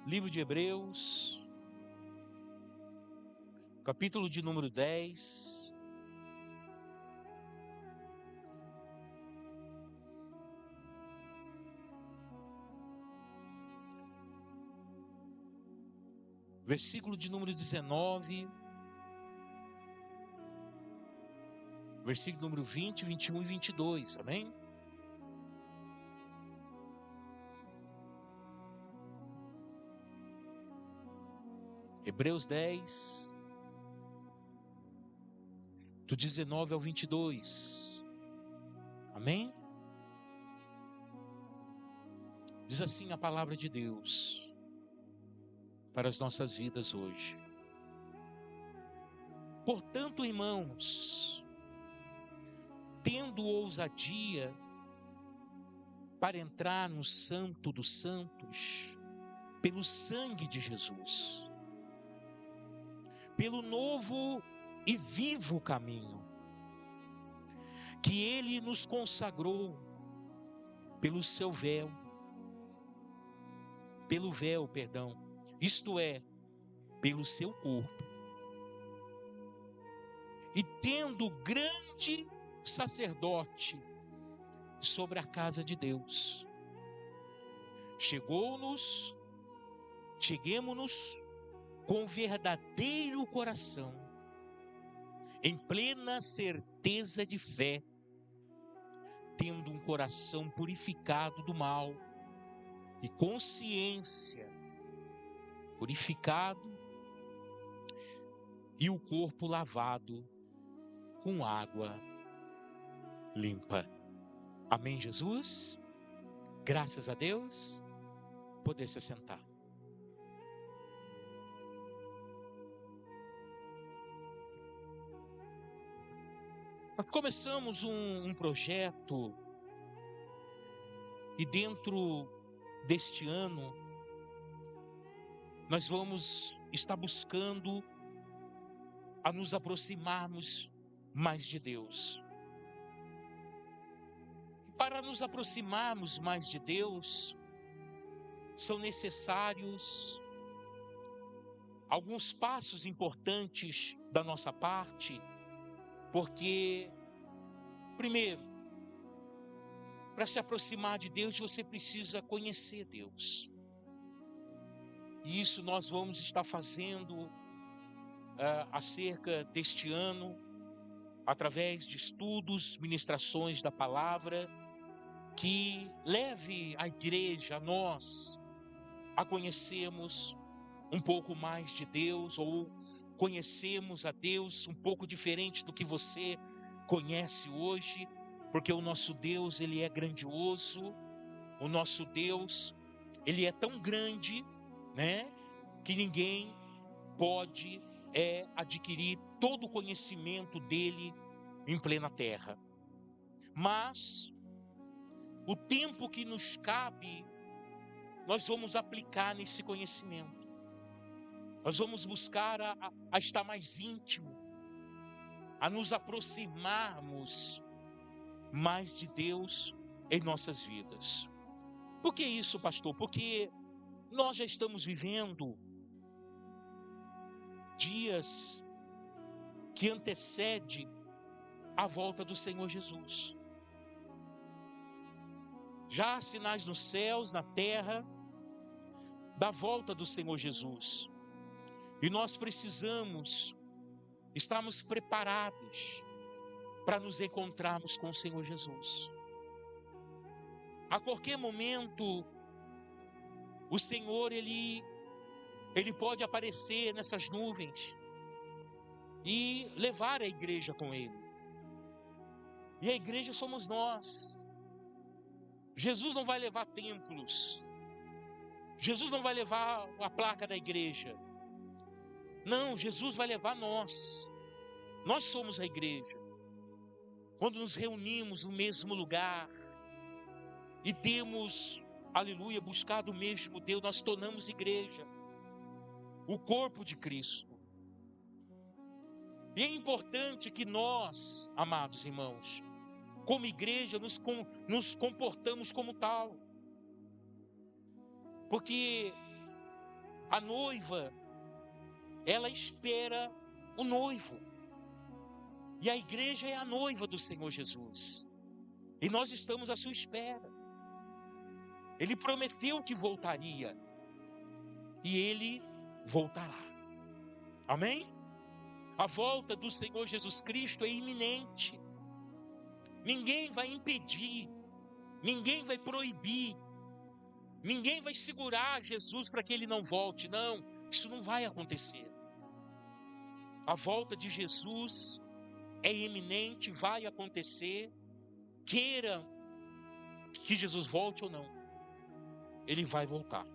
Livro de Hebreus, capítulo de número 10. Versículo de número 19. Versículo número 20, 21 e 22, amém? Hebreus 10, do 19 ao 22, amém? Diz assim a palavra de Deus para as nossas vidas hoje. Portanto, irmãos, tendo ousadia para entrar no Santo dos Santos, pelo sangue de Jesus, pelo novo e vivo caminho que Ele nos consagrou pelo seu véu, isto é, pelo seu corpo. E tendo grande sacerdote sobre a casa de Deus, cheguemo-nos com verdadeiro coração, em plena certeza de fé, tendo um coração purificado do mal e consciência purificado e o corpo lavado com água limpa. Amém, Jesus? Graças a Deus. Poder se sentar. Nós começamos um projeto e dentro deste ano nós vamos estar buscando a nos aproximarmos mais de Deus. E para nos aproximarmos mais de Deus, são necessários alguns passos importantes da nossa parte, porque, primeiro, para se aproximar de Deus, você precisa conhecer Deus. E isso nós vamos estar fazendo acerca deste ano, através de estudos, ministrações da palavra, que leve a igreja, a nós, a conhecermos um pouco mais de Deus, ou conhecemos a Deus um pouco diferente do que você conhece hoje, porque o nosso Deus, Ele é grandioso, o nosso Deus, Ele é tão grande, né, que ninguém pode adquirir todo o conhecimento dele em plena terra. Mas o tempo que nos cabe, nós vamos aplicar nesse conhecimento. Nós vamos buscar a estar mais íntimo, a nos aproximarmos mais de Deus em nossas vidas. Por que isso, pastor? Porque nós já estamos vivendo dias que antecedem a volta do Senhor Jesus. Já há sinais nos céus, na terra, da volta do Senhor Jesus. E nós precisamos estarmos preparados para nos encontrarmos com o Senhor Jesus. A qualquer momento, o Senhor, Ele pode aparecer nessas nuvens e levar a igreja com Ele. E a igreja somos nós. Jesus não vai levar templos. Jesus não vai levar a placa da igreja. Não, Jesus vai levar nós. Nós somos a igreja. Quando nos reunimos no mesmo lugar e temos, aleluia, buscado o mesmo Deus, nós tornamos igreja, o corpo de Cristo. E é importante que nós, amados irmãos, como igreja, nos comportamos como tal. Porque A noiva, ela espera o noivo. E a igreja é a noiva do Senhor Jesus. E nós estamos à sua espera. Ele prometeu que voltaria. E ele voltará. Amém? A volta do Senhor Jesus Cristo é iminente. Ninguém vai impedir. Ninguém vai proibir. Ninguém vai segurar Jesus para que ele não volte. Não, isso não vai acontecer. A volta de Jesus é iminente, vai acontecer. Queira que Jesus volte ou não, ele vai voltar.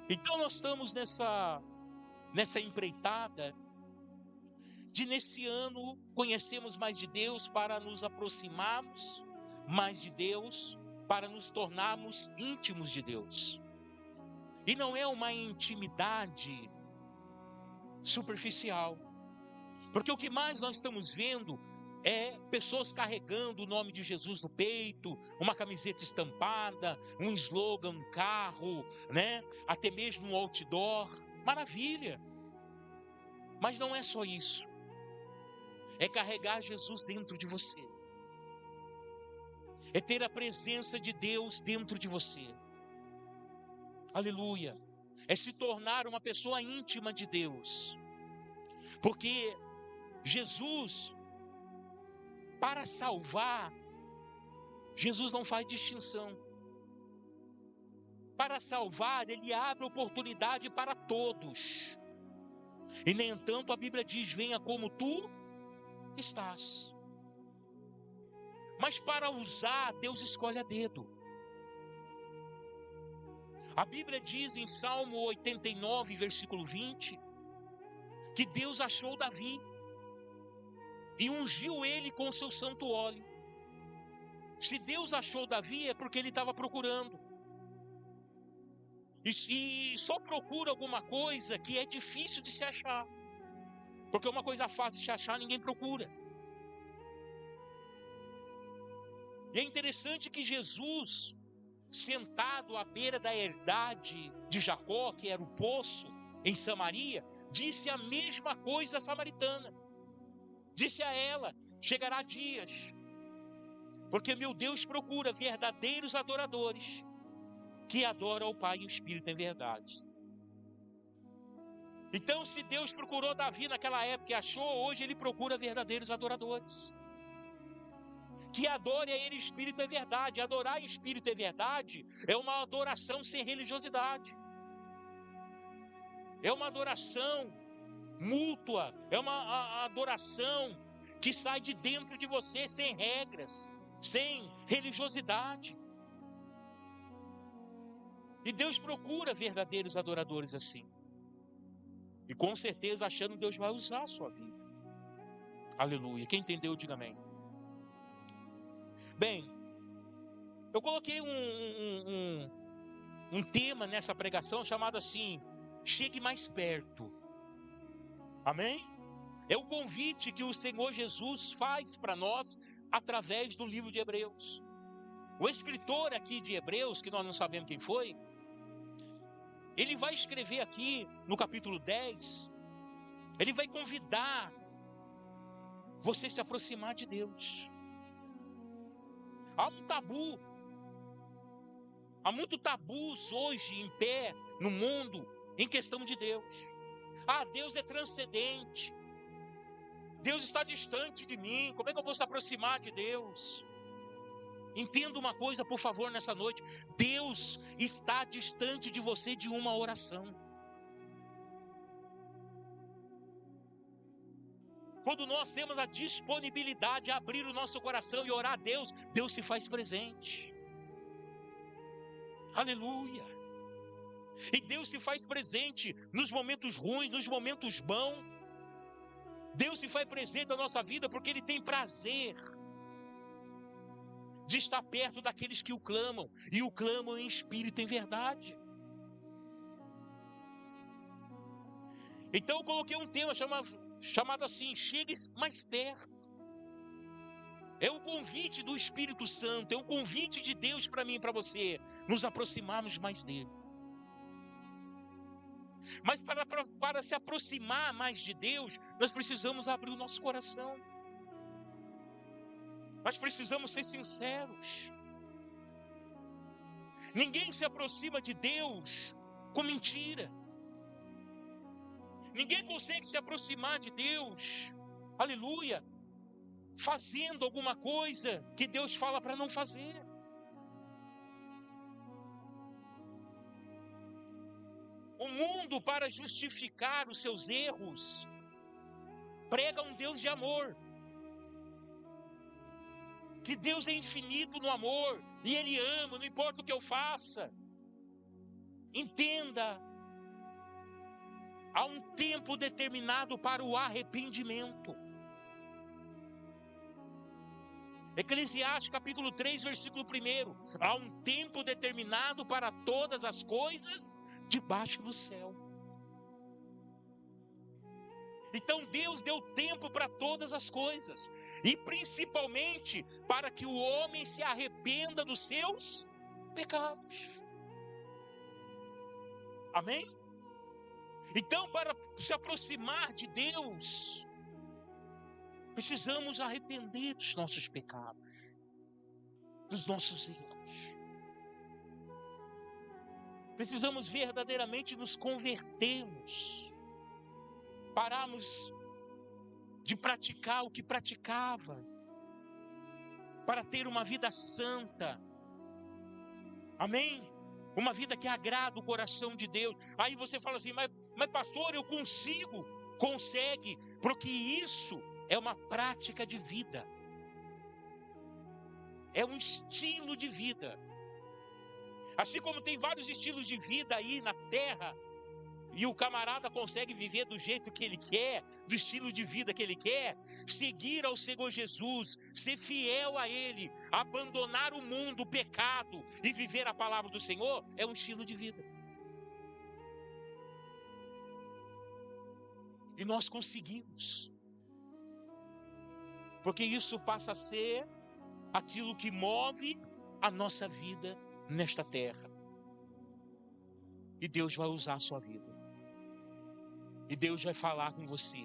Então nós estamos nessa empreitada de nesse ano conhecermos mais de Deus, para nos aproximarmos mais de Deus, para nos tornarmos íntimos de Deus. E não é uma intimidade superficial, porque o que mais nós estamos vendo é pessoas carregando o nome de Jesus no peito, uma camiseta estampada, um slogan no carro, né? Até mesmo um outdoor. Maravilha! Mas não é só isso. É carregar Jesus dentro de você. É ter a presença de Deus dentro de você. Aleluia! É se tornar uma pessoa íntima de Deus. Porque Jesus, para salvar, Jesus não faz distinção. Para salvar, ele abre oportunidade para todos. E nem tanto a Bíblia diz: venha como tu estás. Mas para usar, Deus escolhe a dedo. A Bíblia diz em Salmo 89, versículo 20, que Deus achou Davi e ungiu ele com o seu santo óleo. Se Deus achou Davi, é porque ele estava procurando. E só procura alguma coisa que é difícil de se achar. Porque uma coisa fácil de se achar, ninguém procura. E é interessante que Jesus, sentado à beira da herdade de Jacó, que era o poço em Samaria, disse a mesma coisa à samaritana. Disse a ela: chegará dias, porque meu Deus procura verdadeiros adoradores, que adoram ao Pai em espírito e em verdade. Então, se Deus procurou Davi naquela época e achou, hoje ele procura verdadeiros adoradores, que adore a ele em espírito e verdade. Adorar em espírito e verdade é uma adoração sem religiosidade. É uma adoração mútua, é uma adoração que sai de dentro de você, sem regras, sem religiosidade. E Deus procura verdadeiros adoradores assim. E com certeza, achando, Deus vai usar a sua vida. Aleluia. Quem entendeu, diga amém. Bem, eu coloquei um tema nessa pregação chamado assim: chegue mais perto. Amém? É o convite que o Senhor Jesus faz para nós através do livro de Hebreus. O escritor aqui de Hebreus, que nós não sabemos quem foi, ele vai escrever aqui no capítulo 10, ele vai convidar você a se aproximar de Deus. Há um tabu, há muito tabus hoje em pé no mundo em questão de Deus. Deus é transcendente, Deus está distante de mim, como é que eu vou se aproximar de Deus? Entenda uma coisa, por favor, nessa noite: Deus está distante de você de uma oração. Quando nós temos a disponibilidade de abrir o nosso coração e orar a Deus, Deus se faz presente. Aleluia. E Deus se faz presente nos momentos ruins, nos momentos bons. Deus se faz presente na nossa vida porque Ele tem prazer de estar perto daqueles que o clamam, e o clamam em espírito e em verdade. Então eu coloquei um tema chamado assim: chegue mais perto. É um convite do Espírito Santo, é um convite de Deus para mim e para você, nos aproximarmos mais dele. Mas para se aproximar mais de Deus, nós precisamos abrir o nosso coração. Nós precisamos ser sinceros. Ninguém se aproxima de Deus com mentira. Ninguém consegue se aproximar de Deus, aleluia, fazendo alguma coisa que Deus fala para não fazer. O mundo, para justificar os seus erros, prega um Deus de amor. Que Deus é infinito no amor, e Ele ama, não importa o que eu faça. Entenda, há um tempo determinado para o arrependimento. Eclesiastes capítulo 3, versículo 1. Há um tempo determinado para todas as coisas debaixo do céu. Então Deus deu tempo para todas as coisas, e principalmente para que o homem se arrependa dos seus pecados. Amém? Então, para se aproximar de Deus, precisamos arrepender dos nossos pecados, dos nossos erros. Precisamos verdadeiramente nos convertermos, pararmos de praticar o que praticava, para ter uma vida santa. Amém? Uma vida que agrada o coração de Deus. Aí você fala assim, mas pastor, eu consigo. Consegue, porque isso é uma prática de vida. É um estilo de vida. Assim como tem vários estilos de vida aí na terra, e o camarada consegue viver do jeito que ele quer, do estilo de vida que ele quer, seguir ao Senhor Jesus, ser fiel a Ele, abandonar o mundo, o pecado e viver a palavra do Senhor, é um estilo de vida. E nós conseguimos, porque isso passa a ser aquilo que move a nossa vida nesta terra. E Deus vai usar a sua vida. E Deus vai falar com você.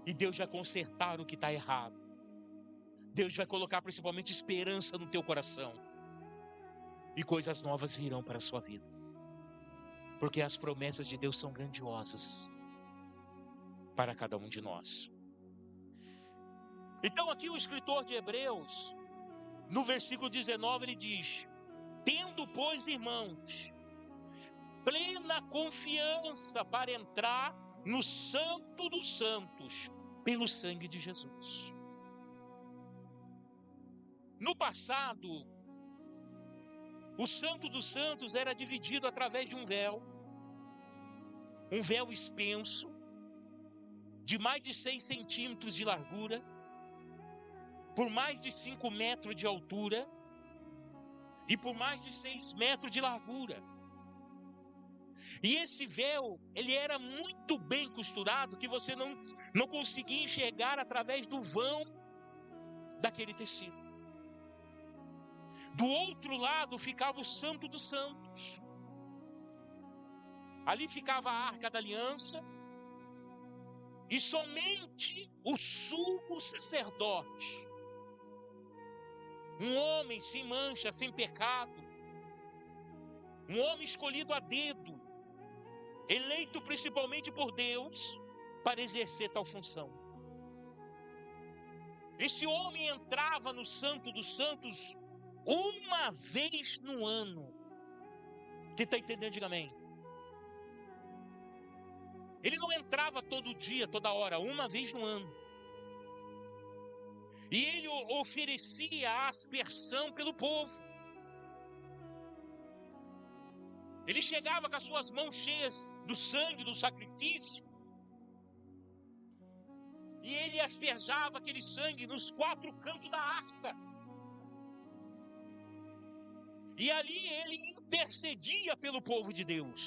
E Deus vai consertar o que está errado. Deus vai colocar principalmente esperança no teu coração. E coisas novas virão para a sua vida. Porque as promessas de Deus são grandiosas para cada um de nós. Então aqui o escritor de Hebreus, no versículo 19, ele diz: tendo, pois, irmãos, plena confiança para entrar no Santo dos Santos, pelo sangue de Jesus. No passado, o Santo dos Santos era dividido através de um véu expenso, de mais de 6 centímetros de largura, por mais de 5 metros de altura, e por mais de 6 metros de largura. E esse véu, ele era muito bem costurado, que você não conseguia enxergar através do vão daquele tecido. Do outro lado ficava o Santo dos Santos. Ali ficava a Arca da Aliança, e somente o sumo sacerdote, um homem sem mancha, sem pecado, um homem escolhido a dedo, eleito principalmente por Deus para exercer tal função. Esse homem entrava no Santo dos Santos uma vez no ano. Quem está entendendo, diga amém. Ele não entrava todo dia, toda hora, uma vez no ano. E ele oferecia a aspersão pelo povo. Ele chegava com as suas mãos cheias do sangue, do sacrifício, e ele asperjava aquele sangue nos 4 cantos da arca. E ali ele intercedia pelo povo de Deus.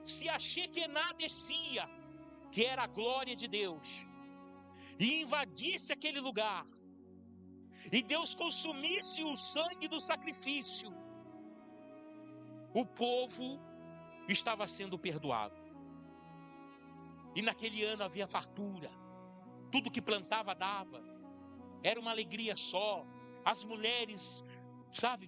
Se a Shekinah descia, que era a glória de Deus, e invadisse aquele lugar, e Deus consumisse o sangue do sacrifício, o povo estava sendo perdoado. E naquele ano havia fartura. Tudo que plantava dava. Era uma alegria só. As mulheres,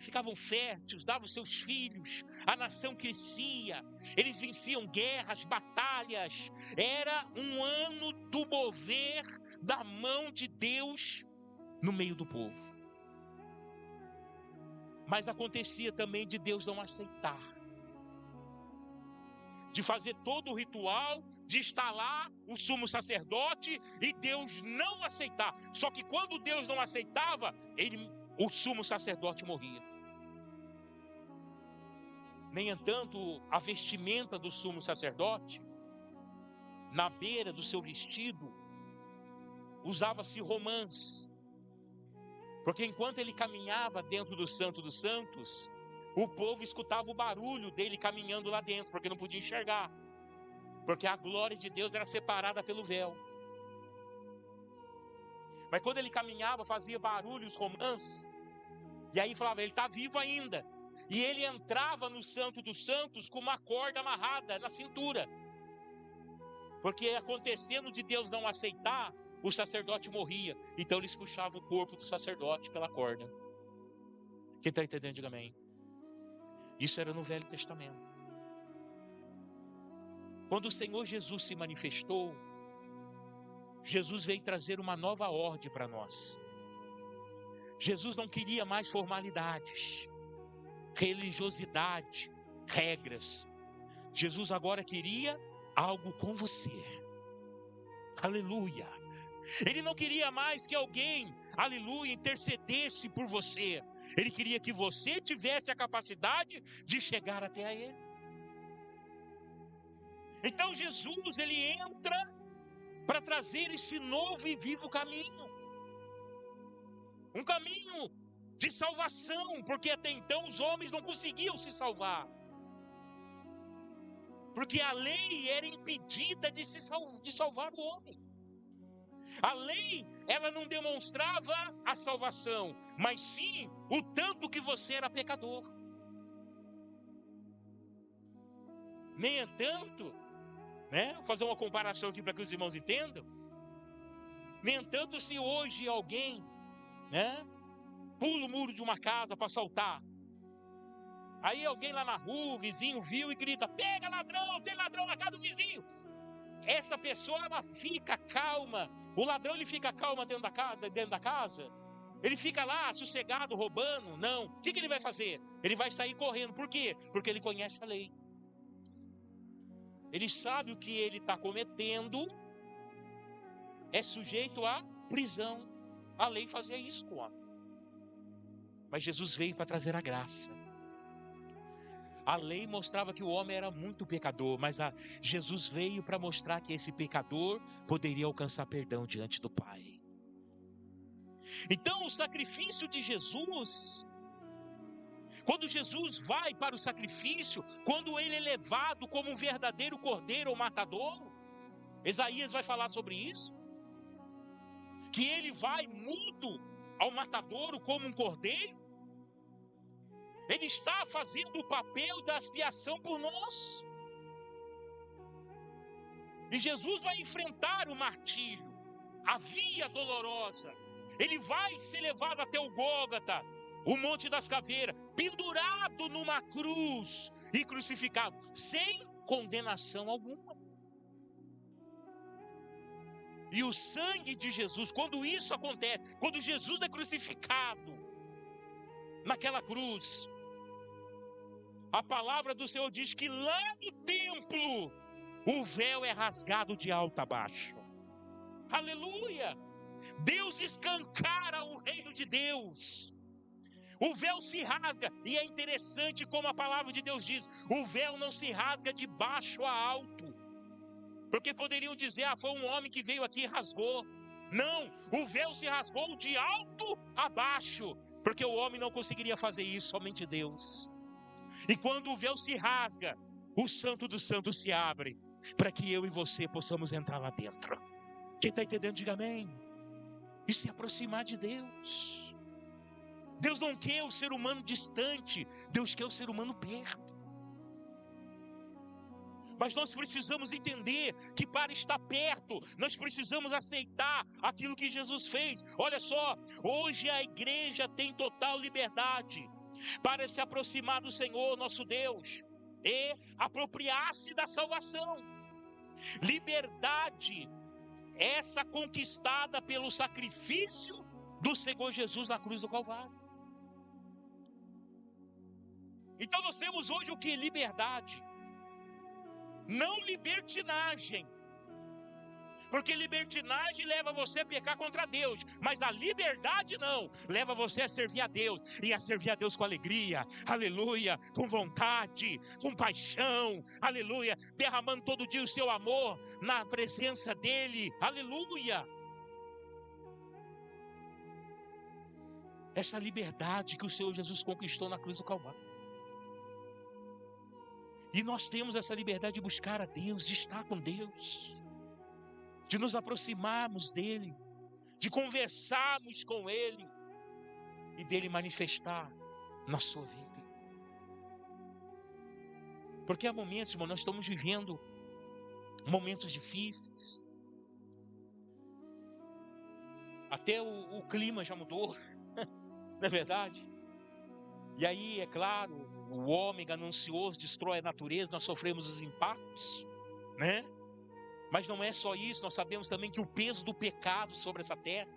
ficavam férteis, davam seus filhos. A nação crescia. Eles venciam guerras, batalhas. Era um ano do mover da mão de Deus no meio do povo. Mas acontecia também de Deus não aceitar. De fazer todo o ritual, de instalar o sumo sacerdote e Deus não aceitar. Só que quando Deus não aceitava, o sumo sacerdote morria. Nem entanto, a vestimenta do sumo sacerdote, na beira do seu vestido, usava-se romãs. Porque enquanto ele caminhava dentro do Santo dos Santos, o povo escutava o barulho dele caminhando lá dentro, porque não podia enxergar. Porque a glória de Deus era separada pelo véu. Mas quando ele caminhava, fazia barulhos romãs, e aí falava, ele está vivo ainda. E ele entrava no Santo dos Santos com uma corda amarrada na cintura. Porque acontecendo de Deus não aceitar, o sacerdote morria. Então eles puxavam o corpo do sacerdote pela corda. Quem está entendendo, diga amém. Isso era no Velho Testamento. Quando o Senhor Jesus se manifestou, Jesus veio trazer uma nova ordem para nós. Jesus não queria mais formalidades, religiosidade, regras. Jesus agora queria algo com você. Aleluia. Ele não queria mais que alguém, aleluia, intercedesse por você. Ele queria que você tivesse a capacidade de chegar até a Ele. Então Jesus, ele entra para trazer esse novo e vivo caminho. Um caminho de salvação, porque até então os homens não conseguiam se salvar. Porque a lei era impedida de salvar o homem. A lei, ela não demonstrava a salvação, mas sim o tanto que você era pecador. Nem entanto, vou fazer uma comparação aqui para que os irmãos entendam. Nem entanto, se hoje alguém, pula o muro de uma casa para assaltar, aí alguém lá na rua, o vizinho viu e grita, pega ladrão, tem ladrão na casa do vizinho. Essa pessoa, ela fica calma. O ladrão, ele fica calmo dentro da casa. Ele fica lá, sossegado, roubando. Não. O que ele vai fazer? Ele vai sair correndo. Por quê? Porque ele conhece a lei. Ele sabe o que ele está cometendo. É sujeito à prisão. A lei fazia isso com o homem. Mas Jesus veio para trazer a graça. A lei mostrava que o homem era muito pecador, mas Jesus veio para mostrar que esse pecador poderia alcançar perdão diante do Pai. Então o sacrifício de Jesus, quando Jesus vai para o sacrifício, quando ele é levado como um verdadeiro cordeiro ou matadouro, Isaías vai falar sobre isso, que ele vai mudo ao matadouro como um cordeiro. Ele está fazendo o papel da expiação por nós. E Jesus vai enfrentar o martírio, a via dolorosa. Ele vai ser levado até o Gólgota, o Monte das Caveiras, pendurado numa cruz e crucificado, sem condenação alguma. E o sangue de Jesus, quando isso acontece, quando Jesus é crucificado naquela cruz, a palavra do Senhor diz que lá no templo o véu é rasgado de alto a baixo. Aleluia! Deus escancara o reino de Deus. O véu se rasga, e é interessante como a palavra de Deus diz, o véu não se rasga de baixo a alto. Porque poderiam dizer, foi um homem que veio aqui e rasgou. Não, o véu se rasgou de alto a baixo, porque o homem não conseguiria fazer isso, somente Deus. E quando o véu se rasga, o Santo dos Santos se abre, para que eu e você possamos entrar lá dentro. Quem está entendendo, diga amém. E se aproximar de Deus. Deus não quer o ser humano distante, Deus quer o ser humano perto. Mas nós precisamos entender que para estar perto, nós precisamos aceitar aquilo que Jesus fez. Olha só, hoje a igreja tem total liberdade para se aproximar do Senhor nosso Deus e apropriar-se da salvação. Liberdade essa conquistada pelo sacrifício do Senhor Jesus na cruz do Calvário. Então nós temos hoje o que? Liberdade. Não libertinagem. Porque libertinagem leva você a pecar contra Deus, mas a liberdade não, leva você a servir a Deus, e a servir a Deus com alegria, aleluia, com vontade, com paixão, aleluia, derramando todo dia o seu amor na presença dEle, aleluia. Essa liberdade que o Senhor Jesus conquistou na cruz do Calvário. E nós temos essa liberdade de buscar a Deus, de estar com Deus, de nos aproximarmos dEle, de conversarmos com Ele e dEle manifestar na sua vida. Porque há momentos, irmão, nós estamos vivendo momentos difíceis. Até o clima já mudou, não é verdade? E aí, é claro, o homem ganancioso destrói a natureza, nós sofremos os impactos, né? Mas não é só isso, nós sabemos também que o peso do pecado sobre essa terra,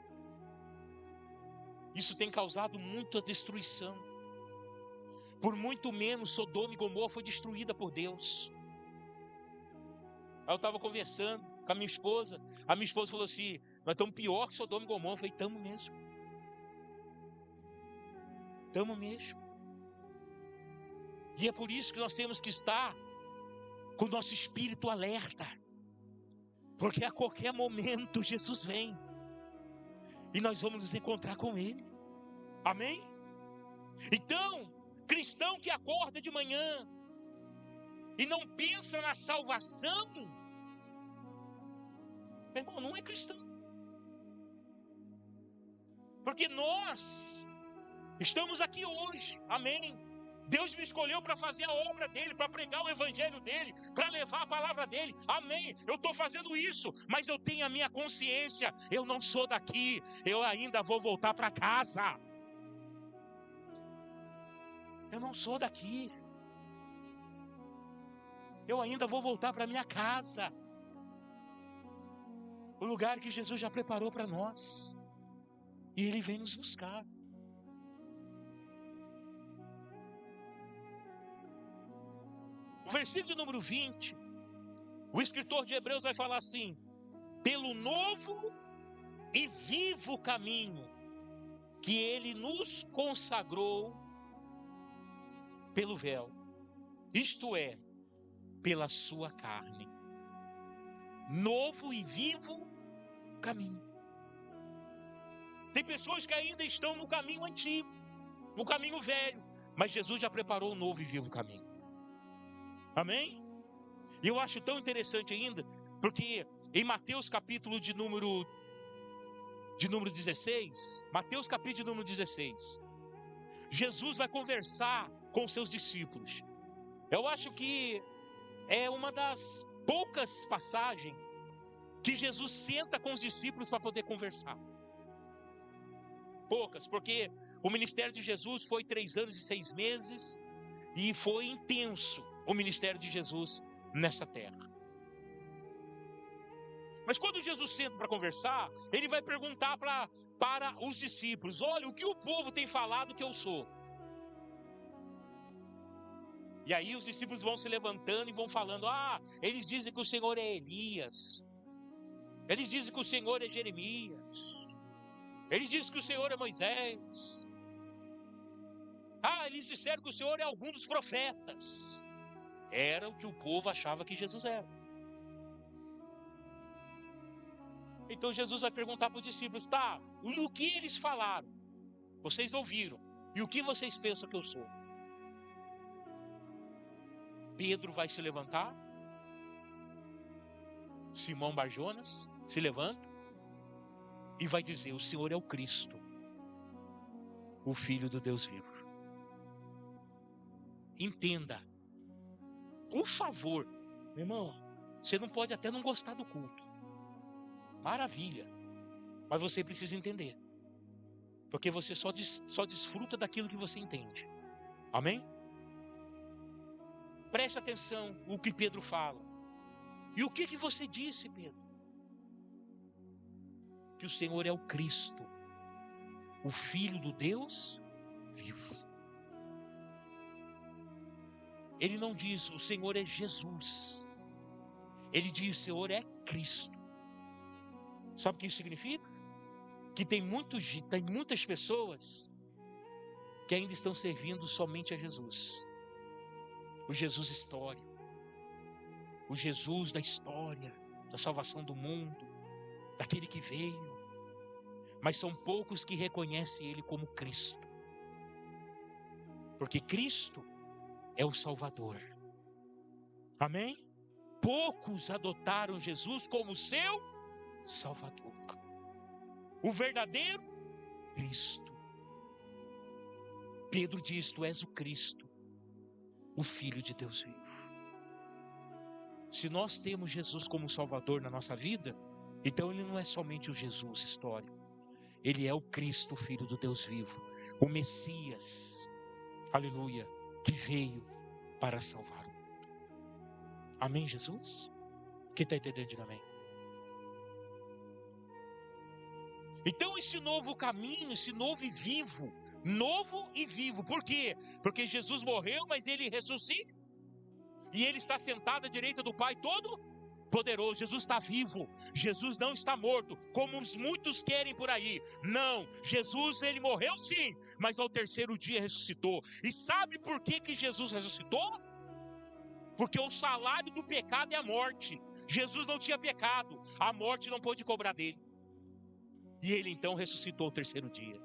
isso tem causado muita destruição. Por muito menos Sodoma e Gomorra foi destruída por Deus. Aí eu estava conversando com a minha esposa falou assim, nós estamos pior que Sodoma e Gomorra. Eu falei, estamos mesmo. Estamos mesmo. E é por isso que nós temos que estar com o nosso espírito alerta. Porque a qualquer momento Jesus vem. E nós vamos nos encontrar com Ele. Amém? Então, cristão que acorda de manhã e não pensa na salvação, meu irmão, não é cristão. Porque nós estamos aqui hoje. Amém? Deus me escolheu para fazer a obra dEle, para pregar o evangelho dEle, para levar a palavra dEle, amém, eu estou fazendo isso, mas eu tenho a minha consciência, eu não sou daqui, eu ainda vou voltar para casa, eu não sou daqui, eu ainda vou voltar para minha casa, o lugar que Jesus já preparou para nós, e Ele vem nos buscar. O versículo de número 20, o escritor de Hebreus vai falar assim: pelo novo e vivo caminho que Ele nos consagrou pelo véu, isto é, pela sua carne. Novo e vivo caminho. Tem pessoas que ainda estão no caminho antigo, no caminho velho, mas Jesus já preparou o novo e vivo caminho. Amém? E eu acho tão interessante ainda, porque em Mateus capítulo de número 16, Mateus capítulo de número 16, Jesus vai conversar com os seus discípulos. Eu acho que é uma das poucas passagens que Jesus senta com os discípulos para poder conversar. Poucas, porque o ministério de Jesus foi 3 anos e 6 meses, e foi intenso o ministério de Jesus nessa terra. Mas quando Jesus senta para conversar, Ele vai perguntar para os discípulos: olha, o que o povo tem falado que eu sou? E aí os discípulos vão se levantando e vão falando: eles dizem que o Senhor é Elias, eles dizem que o Senhor é Jeremias, eles dizem que o Senhor é Moisés, eles disseram que o Senhor é algum dos profetas. Era o que o povo achava que Jesus era. Então Jesus vai perguntar para os discípulos: e o que eles falaram? Vocês ouviram, e o que vocês pensam que eu sou? Pedro vai se levantar, Simão Barjonas se levanta e vai dizer: o Senhor é o Cristo, o Filho do Deus vivo. Entenda, por favor, Meu irmão, você não pode até não gostar do culto. Maravilha. Mas você precisa entender. Porque você só desfruta daquilo que você entende. Amém? Preste atenção no que Pedro fala. E o que você disse, Pedro? Que o Senhor é o Cristo, o Filho do Deus vivo. Ele não diz o Senhor é Jesus. Ele diz o Senhor é Cristo. Sabe o que isso significa? Que tem muitas pessoas que ainda estão servindo somente a Jesus. O Jesus histórico. O Jesus da história, da salvação do mundo, daquele que veio. Mas são poucos que reconhecem Ele como Cristo. Porque Cristo é o Salvador. Amém? Poucos adotaram Jesus como seu Salvador. O verdadeiro Cristo. Pedro diz: tu és o Cristo, o Filho de Deus vivo. Se nós temos Jesus como Salvador na nossa vida, então Ele não é somente o Jesus histórico. Ele é o Cristo, Filho do Deus vivo. O Messias, aleluia, que veio para salvar o mundo. Amém, Jesus? Quem está entendendo, diga amém. Então esse novo caminho, esse novo e vivo, por quê? Porque Jesus morreu, mas Ele ressuscita, e Ele está sentado à direita do Pai todo poderoso. Jesus está vivo, Jesus não está morto, como muitos querem por aí. Não, Jesus, Ele morreu sim, mas ao terceiro dia ressuscitou. E sabe por que Jesus ressuscitou? Porque o salário do pecado é a morte. Jesus não tinha pecado, a morte não pôde cobrar dele. E Ele então ressuscitou ao terceiro dia.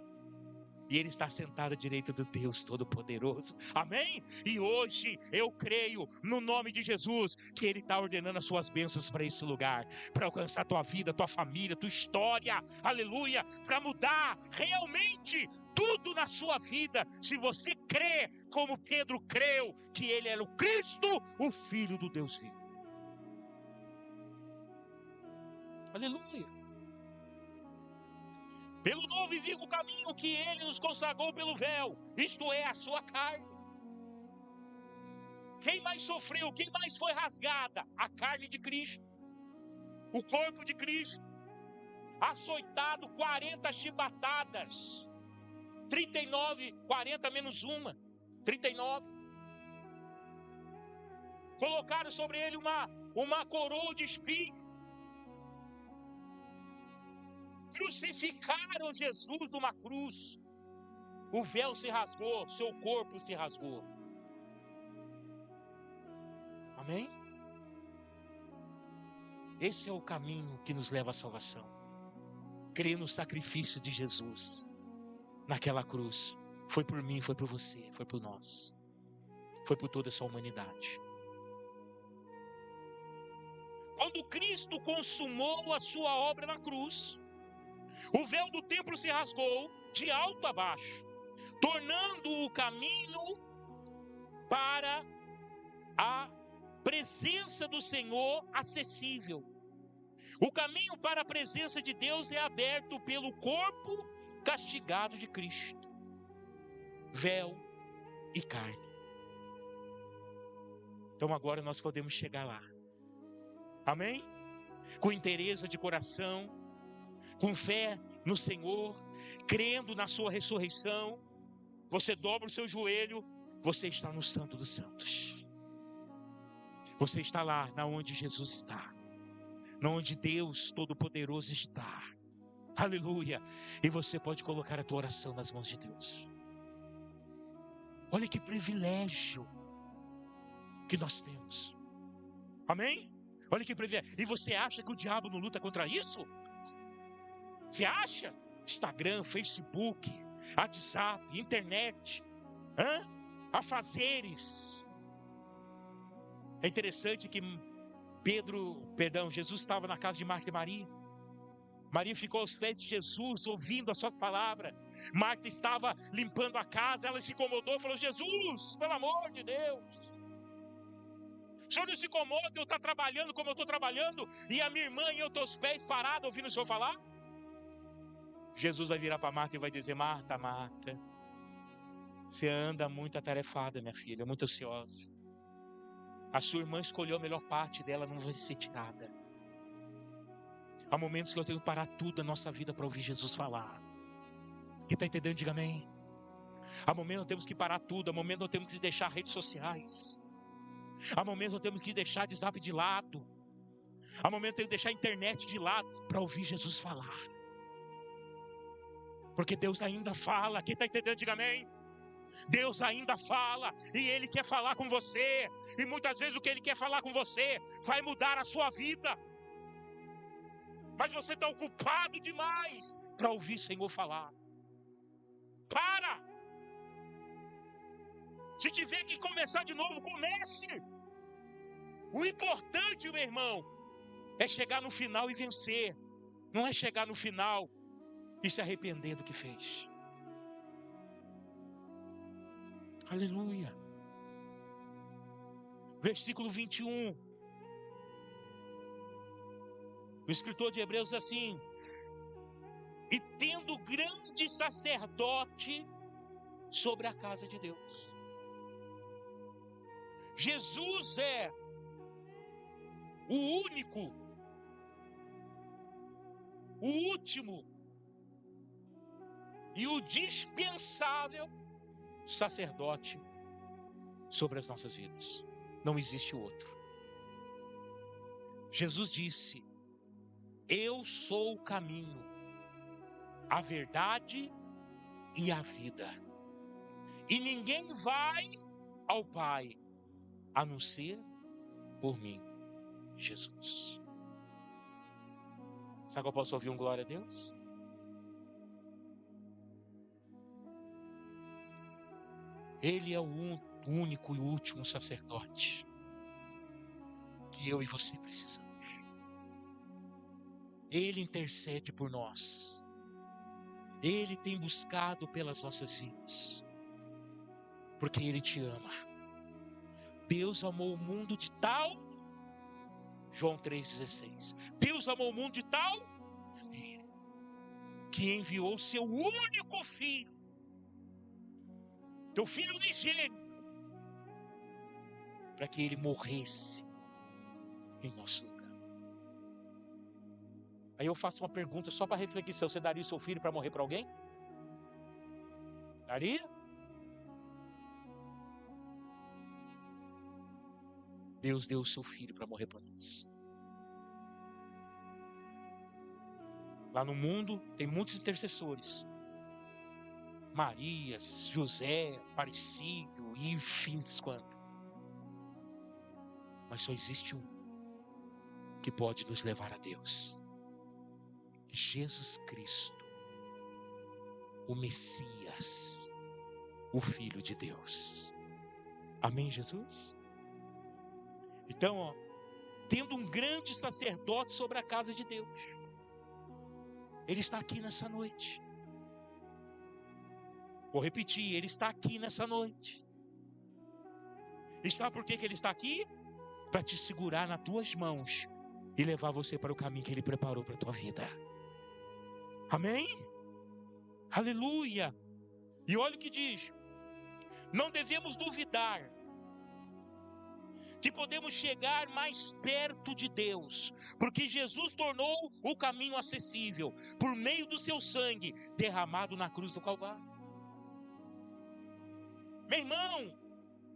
E Ele está sentado à direita do Deus Todo-Poderoso. Amém? E hoje eu creio no nome de Jesus que Ele está ordenando as suas bênçãos para esse lugar, para alcançar a tua vida, tua família, tua história. Aleluia! Para mudar realmente tudo na sua vida. Se você crê como Pedro creu, que Ele era o Cristo, o Filho do Deus vivo. Aleluia! Pelo novo e vivo caminho que Ele nos consagrou pelo véu, isto é, a sua carne. Quem mais sofreu, quem mais foi rasgada? A carne de Cristo, o corpo de Cristo, açoitado 40 chibatadas, 39, 40 menos uma, 39. Colocaram sobre Ele uma coroa de espinho. Crucificaram Jesus numa cruz. O véu se rasgou, seu corpo se rasgou. Amém? Esse é o caminho que nos leva à salvação. Crer no sacrifício de Jesus naquela cruz. Foi por mim, foi por você, foi por nós. Foi por toda essa humanidade. Quando Cristo consumou a sua obra na cruz, o véu do templo se rasgou de alto a baixo, tornando o caminho para a presença do Senhor acessível. O caminho para a presença de Deus é aberto pelo corpo castigado de Cristo, véu e carne. Então agora nós podemos chegar lá. Amém? Com inteireza de coração, com fé no Senhor, crendo na sua ressurreição, você dobra o seu joelho, você está no Santo dos Santos. Você está lá, na onde Jesus está, na onde Deus Todo-Poderoso está. Aleluia! E você pode colocar a tua oração nas mãos de Deus. Olha que privilégio que nós temos. Amém? Olha que privilégio. E você acha que o diabo não luta contra isso? Você acha? Instagram, Facebook, WhatsApp, internet, afazeres. É interessante que Jesus estava na casa de Marta e Maria. Maria ficou aos pés de Jesus, ouvindo as suas palavras. Marta estava limpando a casa, ela se incomodou e falou: Jesus, pelo amor de Deus, O senhor não se incomoda de eu estar trabalhando como eu estou trabalhando e a minha irmã e eu estou aos pés parados ouvindo o senhor falar? Jesus vai virar para Marta e vai dizer: Marta, Marta, você anda muito atarefada, minha filha, muito ansiosa. A sua irmã escolheu a melhor parte dela, não vai ser tirada. Há momentos que eu tenho que parar tudo na nossa vida para ouvir Jesus falar. Quem está entendendo, diga amém. Há momentos que temos que parar tudo, há momentos que temos que deixar redes sociais. Há momentos que temos que deixar de zap de lado. Há momentos que temos que deixar a internet de lado para ouvir Jesus falar. Porque Deus ainda fala. Quem está entendendo, diga amém. Deus ainda fala e Ele quer falar com você. E muitas vezes o que Ele quer falar com você vai mudar a sua vida. Mas você está ocupado demais para ouvir o Senhor falar. Para! Se tiver que começar de novo, comece. O importante, meu irmão, é chegar no final e vencer. Não é chegar no final e se arrepender do que fez. Aleluia. Versículo 21. O escritor de Hebreus diz assim: e tendo grande sacerdote sobre a casa de Deus. Jesus é o único, o último e o dispensável sacerdote sobre as nossas vidas. Não existe outro. Jesus disse: eu sou o caminho, a verdade e a vida. E ninguém vai ao Pai a não ser por mim, Jesus. Sabe que eu posso ouvir um glória a Deus? Ele é o único e último sacerdote que eu e você precisamos. Ele intercede por nós. Ele tem buscado pelas nossas vidas, porque Ele te ama. Deus amou o mundo de tal, João 3,16. Deus amou o mundo de tal maneira que enviou o seu único filho, teu filho unigênito, para que Ele morresse em nosso lugar. Aí eu faço uma pergunta só para reflexão: você daria o seu filho para morrer para alguém? Daria? Deus deu o seu filho para morrer por nós. Lá no mundo tem muitos intercessores: Marias, José, Aparecido e enfim quanto. Mas só existe um que pode nos levar a Deus: Jesus Cristo, o Messias, o Filho de Deus. Amém, Jesus? Então, tendo um grande sacerdote sobre a casa de Deus, Ele está aqui nessa noite. Vou repetir: Ele está aqui nessa noite. E sabe por que Ele está aqui? Para te segurar nas tuas mãos e levar você para o caminho que Ele preparou para a tua vida. Amém? Aleluia. E olha o que diz: não devemos duvidar que podemos chegar mais perto de Deus, porque Jesus tornou o caminho acessível por meio do seu sangue derramado na cruz do Calvário. Meu irmão,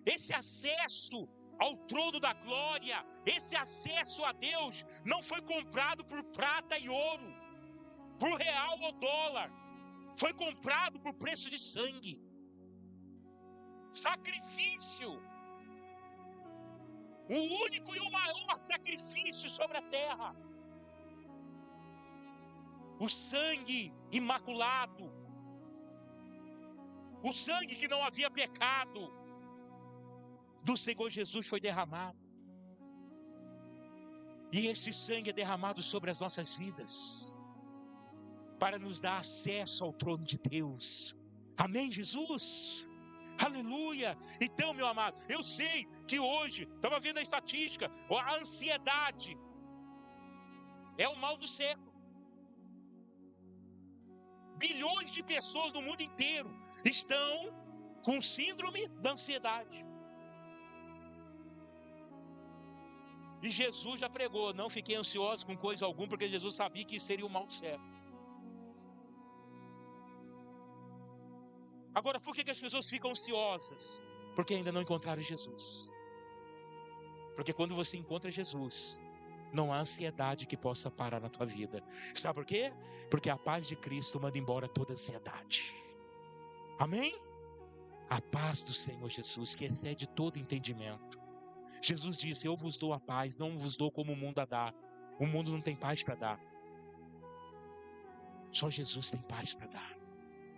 esse acesso ao trono da glória, esse acesso a Deus não foi comprado por prata e ouro, por real ou dólar. Foi comprado por preço de sangue, sacrifício. O único e o maior sacrifício sobre a terra. O sangue imaculado. O sangue que não havia pecado do Senhor Jesus foi derramado. E esse sangue é derramado sobre as nossas vidas para nos dar acesso ao trono de Deus. Amém, Jesus? Aleluia! Então, meu amado, eu sei que hoje, estava vendo a estatística, a ansiedade é o mal do século. Bilhões de pessoas no mundo inteiro estão com síndrome da ansiedade. E Jesus já pregou: não fiquei ansioso com coisa alguma, porque Jesus sabia que isso seria o mal do século. Agora, por que as pessoas ficam ansiosas? Porque ainda não encontraram Jesus. Porque quando você encontra Jesus, não há ansiedade que possa parar na tua vida. Sabe por quê? Porque a paz de Cristo manda embora toda ansiedade. Amém? A paz do Senhor Jesus, que excede todo entendimento. Jesus disse: eu vos dou a paz, não vos dou como o mundo a dá. O mundo não tem paz para dar. Só Jesus tem paz para dar.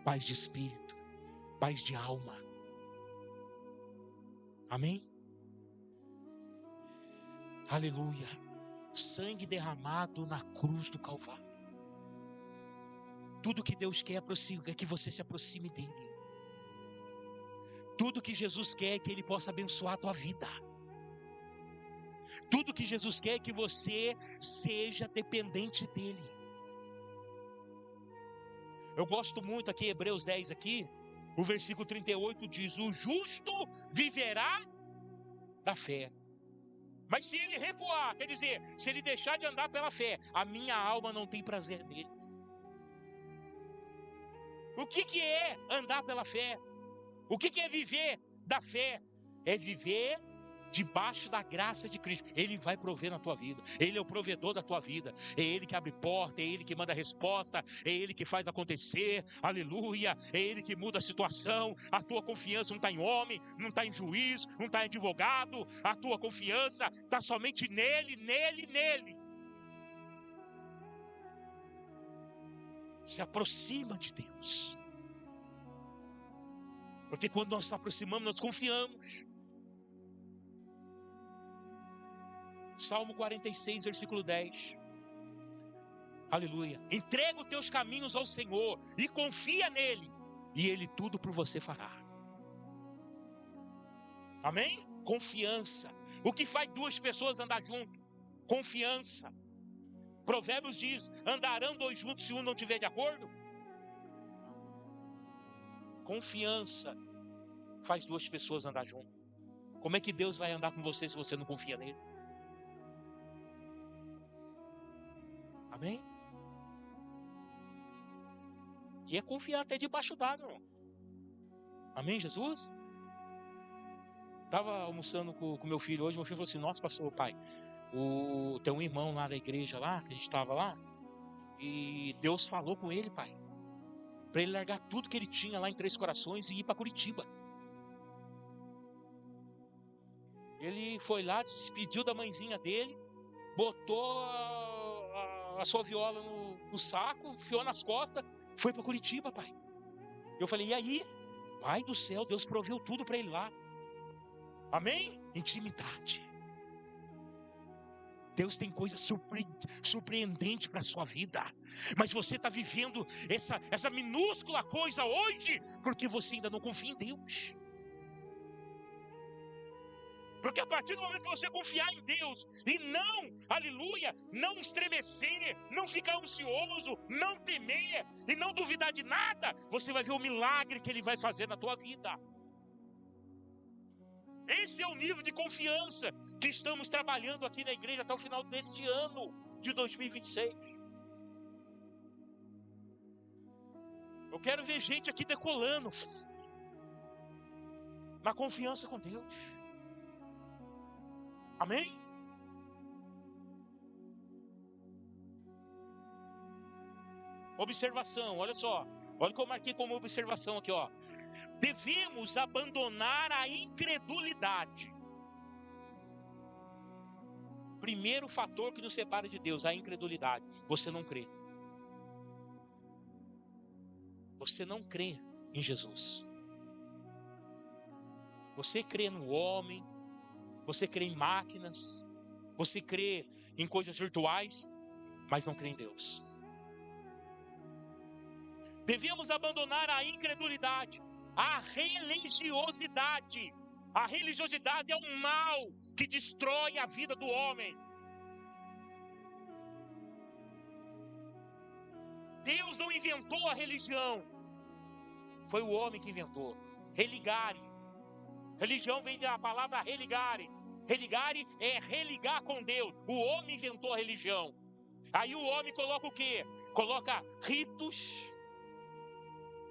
Paz de espírito, paz de alma. Amém? Aleluia. Sangue derramado na cruz do Calvário. Tudo que Deus quer é que você se aproxime dele. Tudo que Jesus quer é que ele possa abençoar a tua vida. Tudo que Jesus quer é que você seja dependente dele. Eu gosto muito aqui, Hebreus 10 aqui, o versículo 38 diz: o justo viverá da fé. Mas se ele recuar, quer dizer, se ele deixar de andar pela fé, a minha alma não tem prazer nele. O que é andar pela fé? O que é viver da fé? É viver debaixo da graça de Cristo. Ele vai prover na tua vida. Ele é o provedor da tua vida. É Ele que abre porta, é Ele que manda resposta, é Ele que faz acontecer. Aleluia. É Ele que muda a situação. A tua confiança não está em homem, não está em juiz, não está em advogado. A tua confiança está somente nele, nele, nele. Se aproxima de Deus. Porque quando nós nos aproximamos, nós confiamos. Salmo 46, versículo 10. Aleluia. Entrega os teus caminhos ao Senhor e confia nele, e ele tudo por você fará. Amém? Confiança. O que faz duas pessoas andar junto? Confiança. Provérbios diz: andarão dois juntos se um não tiver de acordo? Confiança faz duas pessoas andar junto. Como é que Deus vai andar com você se você não confia nele? Amém? E é confiar até debaixo d'água. Amém, Jesus? Estava almoçando com meu filho hoje. Meu filho falou assim: nossa, pastor, pai, tem um irmão lá da igreja lá, que a gente estava lá, e Deus falou com ele, pai, para ele largar tudo que ele tinha lá em Três Corações e ir para Curitiba. Ele foi lá, se despediu da mãezinha dele, botou a sua viola no saco, enfiou nas costas, foi para Curitiba, pai. Eu falei: e aí? Pai do céu, Deus proveu tudo para ele lá. Amém? Intimidade. Deus tem coisa surpreendente para a sua vida. Mas você está vivendo essa minúscula coisa hoje porque você ainda não confia em Deus. Porque a partir do momento que você confiar em Deus e não, aleluia, não estremecer, não ficar ansioso, não temer e não duvidar de nada, você vai ver o milagre que Ele vai fazer na tua vida. Esse é o nível de confiança que estamos trabalhando aqui na igreja até o final deste ano de 2026. Eu quero ver gente aqui decolando na confiança com Deus. Amém? Observação, olha só. Olha o que eu marquei como observação aqui, ó. Devemos abandonar a incredulidade. Primeiro fator que nos separa de Deus, a incredulidade. Você não crê. Você não crê em Jesus. Você crê no homem, você crê em máquinas, você crê em coisas virtuais, mas não crê em Deus. Devemos abandonar a incredulidade. a religiosidade. A religiosidade é um mal que destrói a vida do homem. Deus não inventou a religião, foi o homem que inventou. Religare. Religião vem da palavra religare. Religare é religar com Deus. O homem inventou a religião. Aí o homem coloca o quê? Coloca ritos,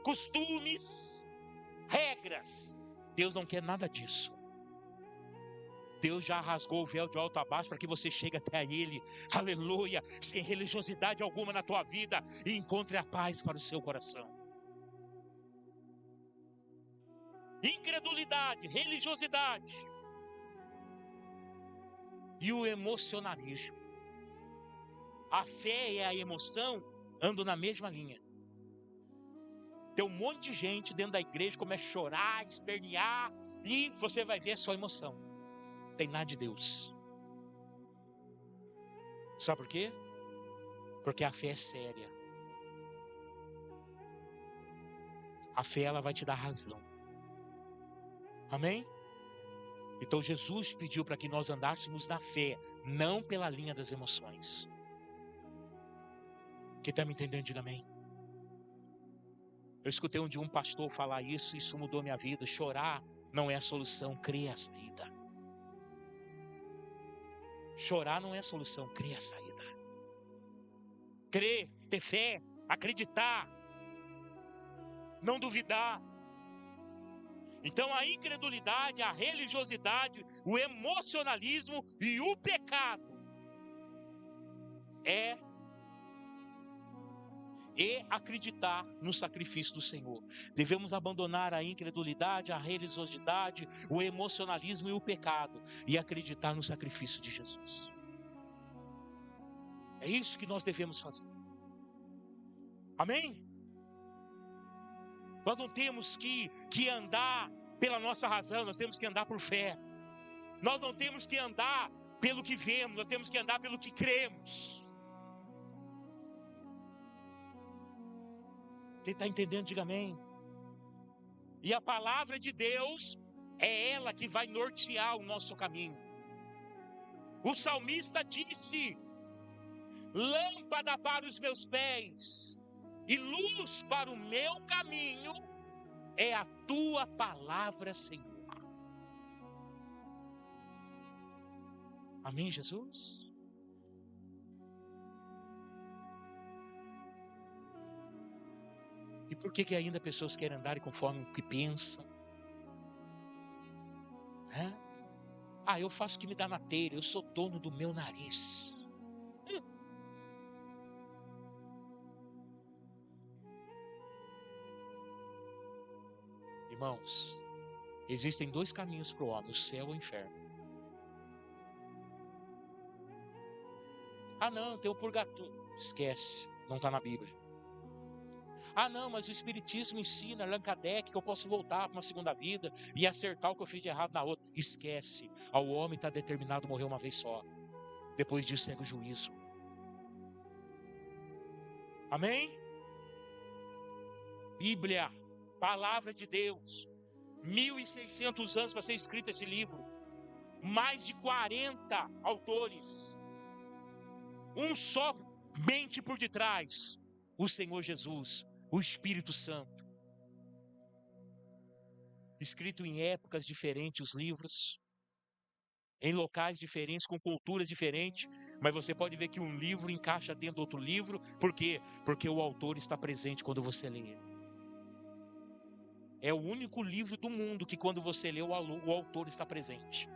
costumes, regras. Deus não quer nada disso. Deus já rasgou o véu de alto a baixo para que você chegue até Ele, aleluia, sem religiosidade alguma na tua vida, e encontre a paz para o seu coração. Incredulidade, religiosidade e o emocionalismo. A fé e a emoção andam na mesma linha. Tem um monte de gente dentro da igreja que começa a chorar, espernear, e você vai ver só emoção. Não tem nada de Deus. Sabe por quê? Porque a fé é séria. A fé, ela vai te dar razão. Amém? Então Jesus pediu para que nós andássemos na fé, não pela linha das emoções. Quem está me entendendo, diga amém. Eu escutei um dia um pastor falar isso mudou minha vida. Chorar não é a solução, crer é a saída. Chorar não é a solução, crer é a saída. Crer, ter fé, acreditar, não duvidar. Então a incredulidade, a religiosidade, o emocionalismo e o pecado é acreditar no sacrifício do Senhor. Devemos abandonar a incredulidade, a religiosidade, o emocionalismo e o pecado e acreditar no sacrifício de Jesus. É isso que nós devemos fazer. Amém? Nós não temos que andar pela nossa razão, nós temos que andar por fé. Nós não temos que andar pelo que vemos, nós temos que andar pelo que cremos. Você está entendendo? Diga amém. E a palavra de Deus é ela que vai nortear o nosso caminho. O salmista disse: lâmpada para os meus pés e luz para o meu caminho é a tua palavra, Senhor. Amém, Jesus? E por que ainda pessoas querem andar conforme o que pensam? Eu faço o que me dá na telha, eu sou dono do meu nariz. Irmãos, existem dois caminhos para o homem, o céu ou o inferno. Não, tem o purgatório. Esquece, não está na Bíblia. Não, mas o Espiritismo ensina, Allan Kardec, que eu posso voltar para uma segunda vida e acertar o que eu fiz de errado na outra. Esquece, ao homem está determinado a morrer uma vez só. Depois disso segue o juízo. Amém? Bíblia, palavra de Deus, 1600 anos para ser escrito esse livro, mais de 40 autores, um só mente por detrás, o Senhor Jesus, o Espírito Santo. Escrito em épocas diferentes os livros, em locais diferentes, com culturas diferentes, mas você pode ver que um livro encaixa dentro do outro livro. Por quê? Porque o autor está presente quando você lê. É o único livro do mundo que quando você lê, o autor está presente,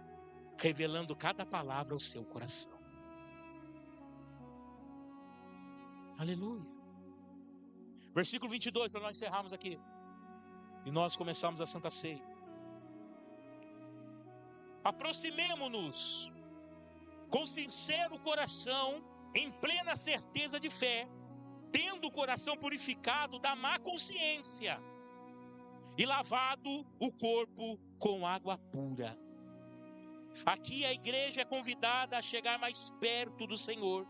revelando cada palavra ao seu coração. Aleluia. Versículo 22, para nós encerrarmos aqui. E nós começamos a Santa Ceia. Aproximemo-nos com sincero coração, em plena certeza de fé, tendo o coração purificado da má consciência e lavado o corpo com água pura. Aqui a igreja é convidada a chegar mais perto do Senhor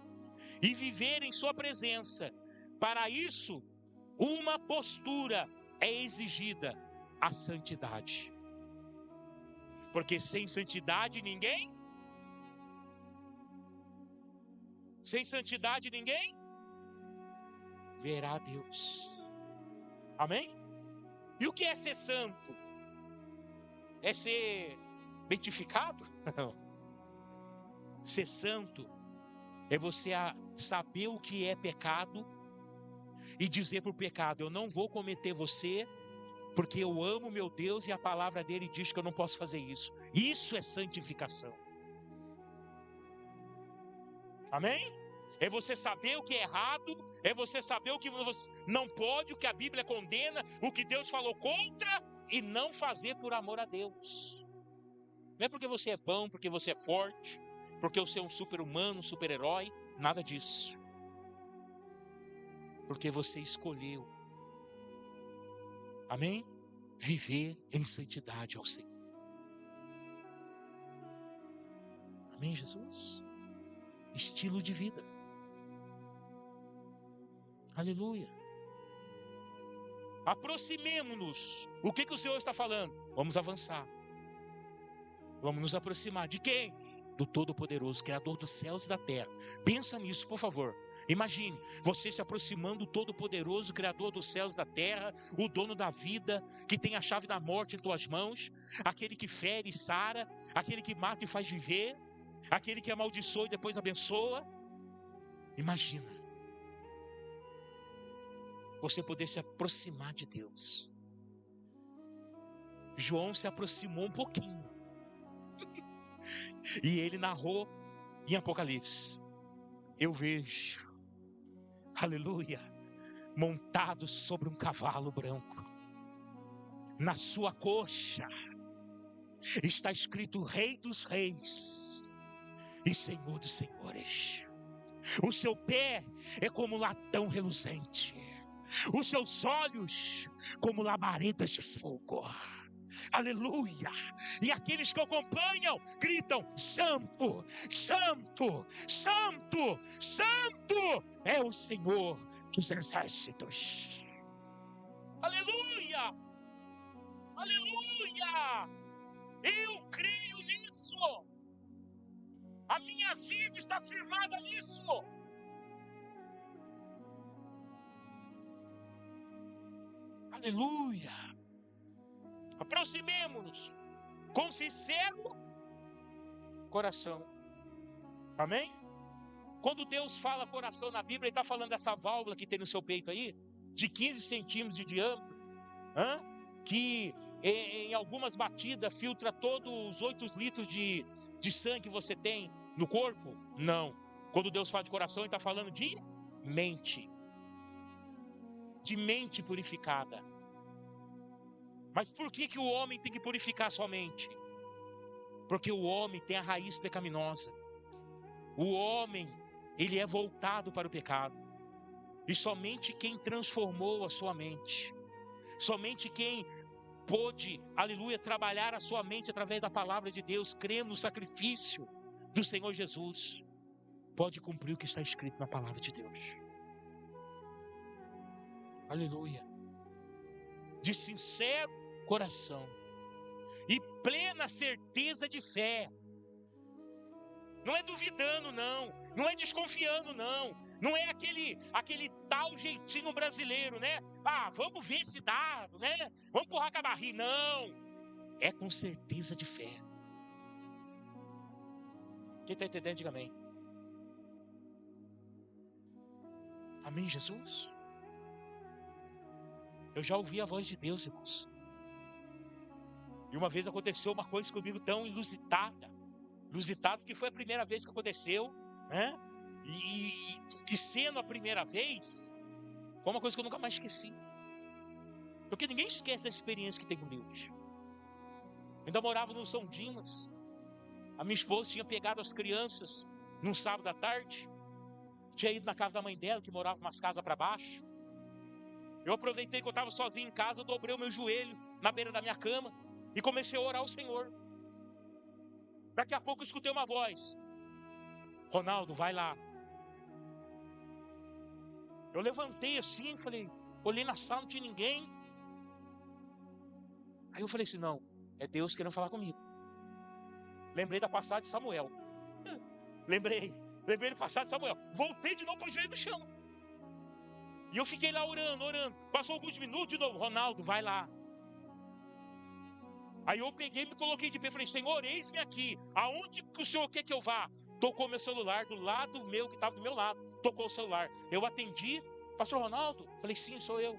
e viver em sua presença. Para isso, uma postura é exigida. a santidade. Porque sem santidade ninguém verá a Deus. Amém? E o que é ser santo? É ser beatificado? Não. Ser santo é você saber o que é pecado e dizer para o pecado: eu não vou cometer você, porque eu amo meu Deus e a palavra dele diz que eu não posso fazer isso. Isso é santificação. Amém? É você saber o que é errado, é você saber o que você não pode, o que a Bíblia condena, o que Deus falou contra, e não fazer por amor a Deus. Não é porque você é bom, porque você é forte, porque você é um super-humano, um super-herói, nada disso. Porque você escolheu, amém? Viver em santidade ao Senhor. Amém, Jesus? Estilo de vida. Aleluia. Aproximemo-nos. O que o Senhor está falando? Vamos avançar. Vamos nos aproximar. De quem? Do Todo-Poderoso, Criador dos céus e da terra. Pensa nisso, por favor. Imagine, você se aproximando do Todo-Poderoso, Criador dos céus e da terra, o dono da vida, que tem a chave da morte em tuas mãos, aquele que fere e sara, aquele que mata e faz viver, aquele que amaldiçoa e depois abençoa. Imagina você poder se aproximar de Deus. João se aproximou um pouquinho. E ele narrou em Apocalipse: eu vejo, aleluia, montado sobre um cavalo branco. Na sua coxa está escrito Rei dos Reis e Senhor dos Senhores. O seu pé é como latão reluzente, os seus olhos como labaredas de fogo. Aleluia. E aqueles que o acompanham gritam: Santo, Santo, Santo, Santo é o Senhor dos exércitos. Aleluia, aleluia. Eu creio nisso. A minha vida está firmada nisso. Aleluia. Aproximemo-nos com sincero coração. Amém? Quando Deus fala coração na Bíblia, Ele está falando dessa válvula que tem no seu peito aí, de 15 centímetros de diâmetro, que em algumas batidas filtra todos os 8 litros de sangue que você tem no corpo. Não. Quando Deus fala de coração, Ele está falando de mente purificada. Mas por que o homem tem que purificar sua mente? Porque o homem tem a raiz pecaminosa. O homem, ele é voltado para o pecado. E somente quem transformou a sua mente, somente quem pôde, aleluia, trabalhar a sua mente através da palavra de Deus, crendo no sacrifício do Senhor Jesus, pode cumprir o que está escrito na palavra de Deus. Aleluia. De sincero coração e plena certeza de fé. Não é duvidando, não. Não é desconfiando, não. Não é aquele tal jeitinho brasileiro, né? Vamos ver se dá, né? Vamos empurrar com a barriga. Não. É com certeza de fé. Quem está entendendo, diga amém. Amém, Jesus? Eu já ouvi a voz de Deus, irmãos. E uma vez aconteceu uma coisa comigo tão inusitada que foi a primeira vez que aconteceu, né? E sendo a primeira vez, foi uma coisa que eu nunca mais esqueci. Porque ninguém esquece da experiência que tem com Deus. Eu ainda morava no São Dimas. A minha esposa tinha pegado as crianças num sábado à tarde. Tinha ido na casa da mãe dela, que morava umas casas para baixo. Eu aproveitei que eu estava sozinho em casa, eu dobrei o meu joelho na beira da minha cama e comecei a orar ao Senhor. Daqui a pouco eu escutei uma voz: Ronaldo, vai lá. Eu levantei assim, falei, olhei na sala, não tinha ninguém. Aí eu falei assim, não, é Deus querendo falar comigo. Lembrei da passagem de Samuel. Lembrei da passagem de Samuel. Voltei de novo para o joelho no chão. E eu fiquei lá orando. Passou alguns minutos de novo. Ronaldo, vai lá. Aí eu peguei e me coloquei de pé. Falei, Senhor, eis-me aqui. Aonde que o Senhor quer que eu vá? Tocou meu celular do lado meu, que estava do meu lado. Tocou o celular. Eu atendi. Pastor Ronaldo? Falei, sim, sou eu.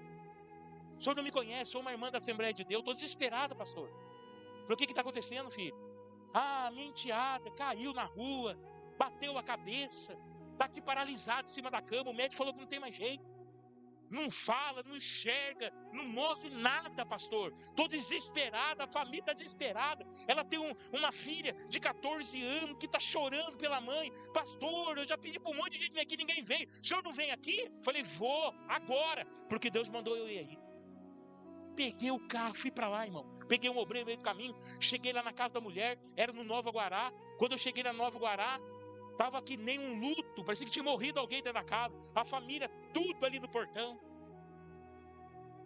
O senhor não me conhece, sou uma irmã da Assembleia de Deus. Estou desesperada, pastor. Falei, o que está acontecendo, filho? Ah, minha enteada caiu na rua, bateu a cabeça, está aqui paralisada em cima da cama. O médico falou que não tem mais jeito. Não fala, não enxerga, não move nada, pastor. Estou desesperada, a família está desesperada. Ela tem uma filha de 14 anos que está chorando pela mãe. Pastor, eu já pedi para um monte de gente vir aqui, ninguém veio. O senhor não vem aqui? Falei, vou, agora, porque Deus mandou eu ir aí. Peguei o carro, fui para lá, irmão. Peguei um obreiro no meio do caminho, cheguei lá na casa da mulher, era no Nova Guará. Quando eu cheguei na Nova Guará, estava que nem um luto, parecia que tinha morrido alguém dentro da casa. A família, tudo ali no portão.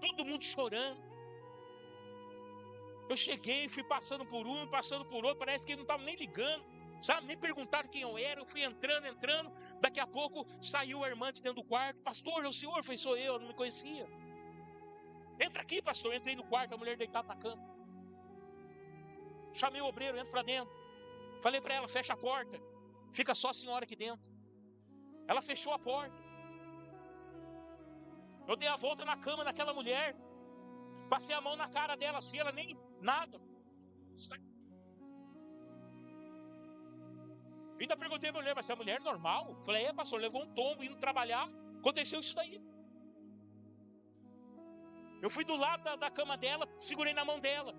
Todo mundo chorando. Eu cheguei, fui passando por um, passando por outro, parece que eles não estavam nem ligando, sabe? Nem perguntaram quem eu era. Eu fui entrando. Daqui a pouco saiu a irmã de dentro do quarto. Pastor, é o senhor? Eu falei, sou eu não me conhecia. Entra aqui, pastor. Eu entrei no quarto, a mulher deitada na cama. Chamei o obreiro, entra para dentro. Falei para ela, fecha a porta. Fica só a senhora aqui dentro. Ela fechou a porta. Eu dei a volta na cama daquela mulher. Passei a mão na cara dela assim, ela nem nada. Ainda perguntei para a mulher, mas essa mulher é normal? Falei, pastor, levou um tombo indo trabalhar. Aconteceu isso daí. Eu fui do lado da cama dela, segurei na mão dela.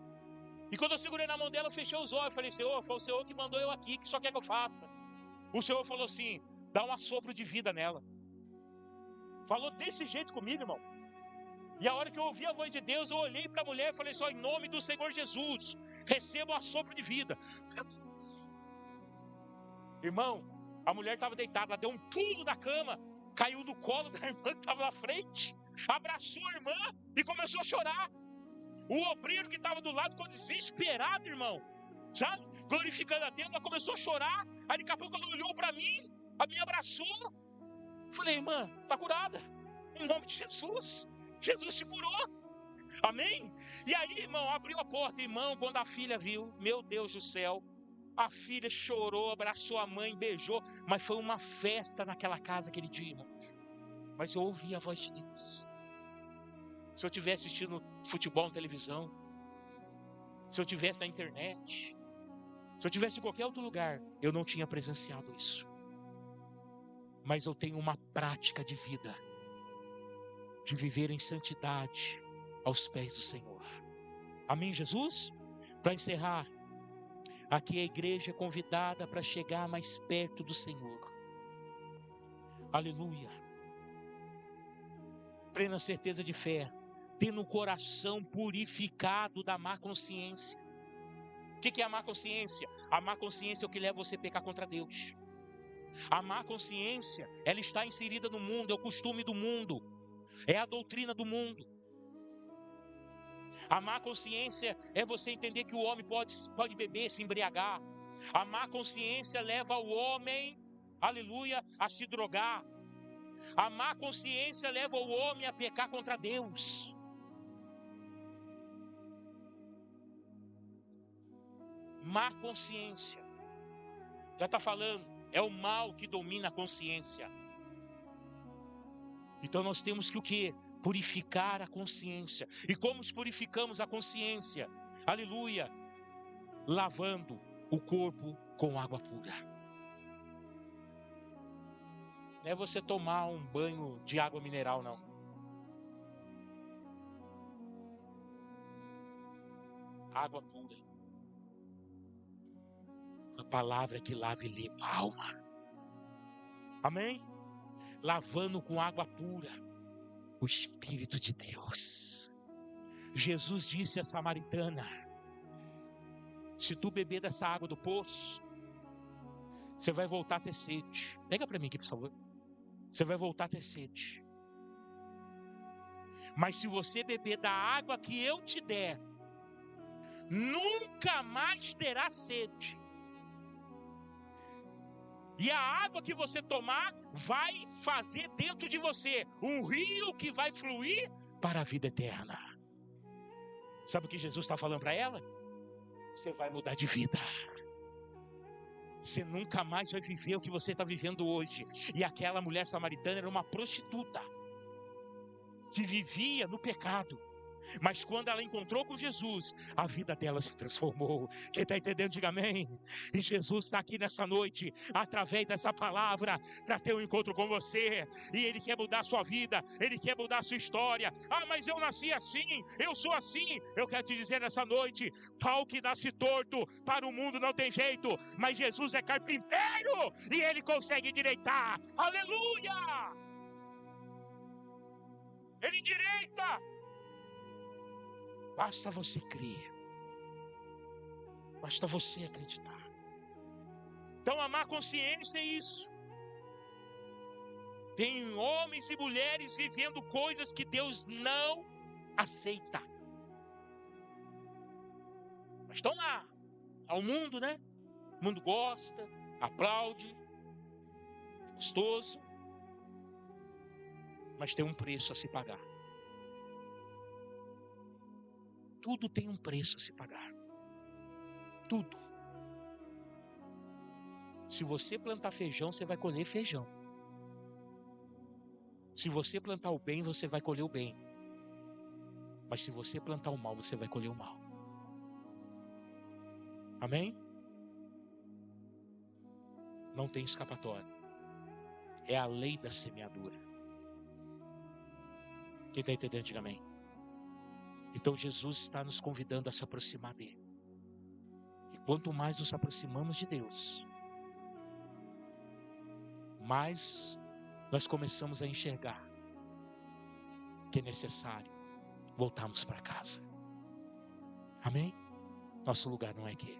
E quando eu segurei na mão dela, eu fechei os olhos. Falei, Senhor, foi o Senhor que mandou eu aqui, que só quer que eu faça. O Senhor falou assim, dá um assopro de vida nela. Falou desse jeito comigo, irmão. E a hora que eu ouvi a voz de Deus, eu olhei para a mulher e falei só, em nome do Senhor Jesus, receba o assopro de vida. Irmão, a mulher estava deitada, ela deu um pulo da cama, caiu no colo da irmã que estava na frente, abraçou a irmã e começou a chorar. O obreiro que estava do lado ficou desesperado, irmão, sabe? Glorificando a Deus, ela começou a chorar. Aí daqui a pouco ela olhou para mim, me abraçou. Falei, irmã, está curada, em nome de Jesus. Jesus te curou, amém? E aí, irmão, abriu a porta, irmão, quando a filha viu, meu Deus do céu, a filha chorou, abraçou a mãe, beijou, mas foi uma festa naquela casa aquele dia, irmão. Mas eu ouvi a voz de Deus. Se eu tivesse assistindo futebol na televisão, se eu tivesse na internet, se eu tivesse em qualquer outro lugar, eu não tinha presenciado isso. Mas eu tenho uma prática de vida, de viver em santidade aos pés do Senhor. Amém, Jesus? Para encerrar, aqui a igreja é convidada para chegar mais perto do Senhor. Aleluia. Plena certeza de fé, tendo o coração purificado da má consciência. O que é a má consciência? A má consciência é o que leva você a pecar contra Deus. A má consciência, ela está inserida no mundo, é o costume do mundo, é a doutrina do mundo. A má consciência é você entender que o homem pode beber, se embriagar. A má consciência leva o homem, aleluia, a se drogar. A má consciência leva o homem a pecar contra Deus. Má consciência, já está falando, é o mal que domina a consciência. Então nós temos que o quê? Purificar a consciência. E como purificamos a consciência? Aleluia! Lavando o corpo com água pura. Não é você tomar um banho de água mineral, não. Água pura. A palavra que lava e limpa a alma. Amém? Lavando com água pura o Espírito de Deus. Jesus disse à samaritana, se tu beber dessa água do poço, você vai voltar a ter sede. Pega para mim aqui, por favor. Você vai voltar a ter sede. Mas se você beber da água que eu te der, nunca mais terá sede. E a água que você tomar vai fazer dentro de você um rio que vai fluir para a vida eterna. Sabe o que Jesus está falando para ela? Você vai mudar de vida. Você nunca mais vai viver o que você está vivendo hoje. E aquela mulher samaritana era uma prostituta que vivia no pecado. Mas quando ela encontrou com Jesus, a vida dela se transformou. Quem está entendendo, diga amém. E Jesus está aqui nessa noite, através dessa palavra, para ter um encontro com você. E Ele quer mudar a sua vida, Ele quer mudar a sua história. Ah, mas eu nasci assim, eu sou assim. Eu quero te dizer nessa noite, pau que nasce torto, para o mundo não tem jeito. Mas Jesus é carpinteiro e Ele consegue endireitar. Aleluia! Ele endireita. Basta você crer. Basta você acreditar. Então, amar consciência é isso. Tem homens e mulheres vivendo coisas que Deus não aceita. Mas estão lá. Ao mundo, né? O mundo gosta, aplaude, é gostoso. Mas tem um preço a se pagar. Tudo tem um preço a se pagar. Tudo. Se você plantar feijão, você vai colher feijão. Se você plantar o bem, você vai colher o bem. Mas se você plantar o mal, você vai colher o mal. Amém? Não tem escapatória. É a lei da semeadura. Quem está entendendo, diga amém. Então Jesus está nos convidando a se aproximar dele. E quanto mais nos aproximamos de Deus, mais nós começamos a enxergar que é necessário voltarmos para casa. Amém? Nosso lugar não é aqui.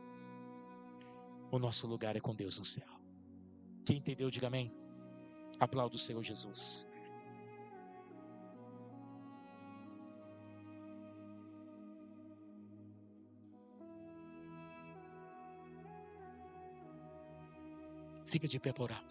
O nosso lugar é com Deus no céu. Quem entendeu, diga amém. Aplauda o Senhor Jesus. Fica de pé por orar.